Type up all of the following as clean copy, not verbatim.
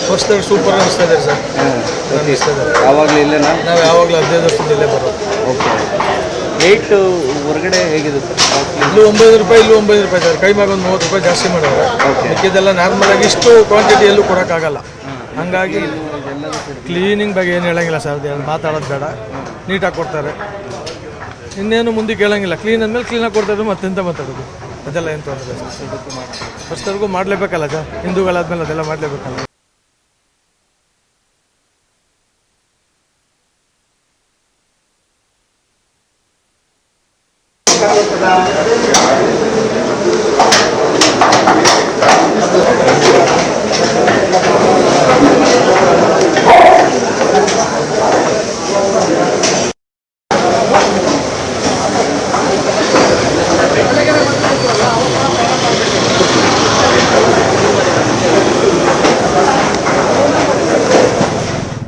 ಹೊಸದಾಗಿ ಸೂಪರ್ ಅನಿಸ್ತಾ ಇದೆ ಸರ್. ಯಾವಾಗಲೂ ಇಲ್ಲೇ ನಾವು ಯಾವಾಗಲೂ 15 ವರ್ಷದಿಂದ ಇಲ್ಲೇ ಬರೋದು. ಓಕೆ. ರೇಟ್ ಹೊರಗಡೆ ಹೇಗಿದೆ ಸರ್? ಇಲ್ಲಿ 9 ರೂಪಾಯಿ, ಇಲ್ಲಿ 9 ರೂಪಾಯಿ ಸರ್. ಕೈಮಾಗ ಒಂದು 30 ರೂಪಾಯಿ ಜಾಸ್ತಿ ಮಾಡಿದ್ರೆ ಮಿಕ್ಕಿದೆಲ್ಲ ನಾರ್ಮಲ್ ಆಗಿ ಇಷ್ಟು ಕ್ವಾಂಟಿಟಿ ಎಲ್ಲೂ ಕೊಡೋಕ್ಕಾಗಲ್ಲ. ಹಂಗಾಗಿ ಕ್ಲೀನಿಂಗ್ ಬಗ್ಗೆ ಏನು ಹೇಳಂಗಿಲ್ಲ ಸರ್. ಅದು ಮಾತಾಡೋದು ಬೇಡ, ನೀಟಾಗಿ ಕೊಡ್ತಾರೆ. ಇನ್ನೇನು ಮುಂದಕ್ಕೆ ಹೇಳಂಗಿಲ್ಲ. ಕ್ಲೀನ್ ಅಂದಮೇಲೆ ಕ್ಲೀನಾಗಿ ಕೊಡ್ತಾರೆ, ಮತ್ತೆಂತ ಮಾತಾಡೋದು ಅದೆಲ್ಲ ಏನು ತೊಂದರೆ ಸರ್. ಫಸ್ಟ್ವರೆಗೂ ಮಾಡಲೇಬೇಕಲ್ಲ ಸರ್, ಹಿಂದೂಗಳಾದ್ಮೇಲೆ ಅದೆಲ್ಲ ಮಾಡಲೇಬೇಕಲ್ಲ.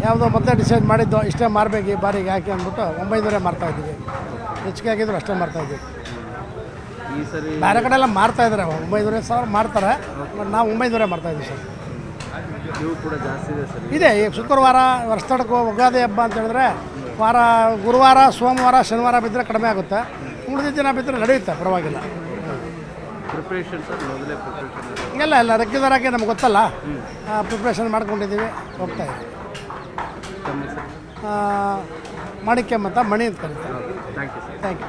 ಯಾವುದೋ ಮೊದಲೇ ಡಿಸೈಡ್ ಮಾಡಿದ್ದು ಇಷ್ಟೇ ಮಾರಬೇಕು ಈ ಬಾರಿಗೆ ಹಾಕಿ ಅಂದ್ಬಿಟ್ಟು 900 ಮಾರ್ತಾಯಿದ್ದೀವಿ. ಹೆಚ್ಚಿಗೆ ಆಗಿದ್ರು ಅಷ್ಟೇ ಮಾರ್ತಾಯಿದ್ದೀವಿ. ಈ ಸರಿ ಬೇರೆ ಕಡೆ ಎಲ್ಲ ಮಾರ್ತಾಯಿದ್ದಾರೆ 9,000 ಮಾರ್ತಾರೆ, ಬಟ್ ನಾವು 900 ಮಾರ್ತಾಯಿದ್ದೀವಿ ಸರ್. ಇವು ಕೂಡ ಜಾಸ್ತಿ ಇದೆ ಸರ್. ಇದೆ. ಈಗ ಶುಕ್ರವಾರ ವರ್ಷದಕ್ಕೂ ಉಗಾದಿ ಹಬ್ಬ ಅಂತ ಹೇಳಿದ್ರೆ ಗುರುವಾರ, ಸೋಮವಾರ, ಶನಿವಾರ ಬಿದ್ದರೆ ಕಡಿಮೆ ಆಗುತ್ತೆ. ಉಳಿದ ದಿನ ಬಿದ್ದರೆ ನಡೆಯುತ್ತೆ, ಪರವಾಗಿಲ್ಲ. ಪ್ರಿಪ್ರೇಷನ್ ಸರ್, ಮೊದಲೇ ಪ್ರಿಪ್ರೇಷನ್ ಎಲ್ಲ ರೆಗ್ಯುಲರಾಗಿ ನಮ್ಗೆ ಗೊತ್ತಲ್ಲ, ಪ್ರಿಪ್ರೇಷನ್ ಮಾಡ್ಕೊಂಡಿದ್ದೀವಿ, ಹೋಗ್ತಾ ಇದ್ದೀವಿ. ಮಾಣಿಕ್ಯ ಮತ್ತು ಮಣಿ ಅಂತ ಕರೀತಾರೆ. Thank you sir. Thank you.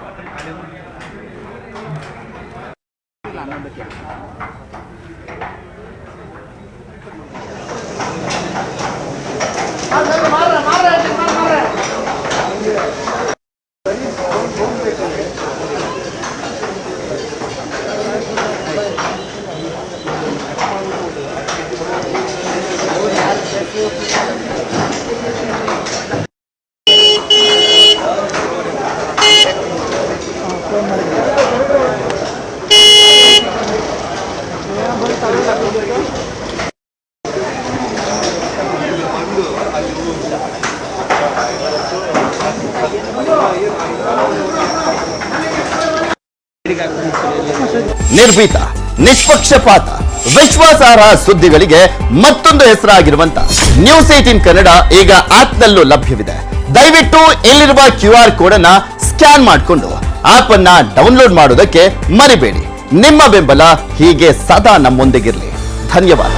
ನಿರ್ಭೀತ, ನಿಷ್ಪಕ್ಷಪಾತ, ವಿಶ್ವಾಸಾರ್ಹ ಸುದ್ದಿಗಳಿಗೆ ಮತ್ತೊಂದು ಹೆಸರಾಗಿರುವಂತ ನ್ಯೂಸ್ 18 ಕನ್ನಡ ಈಗ ಆಪ್ನಲ್ಲೂ ಲಭ್ಯವಿದೆ. ದಯವಿಟ್ಟು ಇಲ್ಲಿರುವ QR ಕೋಡ್ ಅನ್ನ ಸ್ಕ್ಯಾನ್ ಮಾಡಿಕೊಂಡು ಆಪ್ ಅನ್ನ ಡೌನ್ಲೋಡ್ ಮಾಡೋದಕ್ಕೆ ಮರಿಬೇಡಿ. ನಿಮ್ಮ ಬೆಂಬಲ ಹೀಗೆ ಸದಾ ನಮ್ಮೊಂದಿಗಿರಲಿ. ಧನ್ಯವಾದ.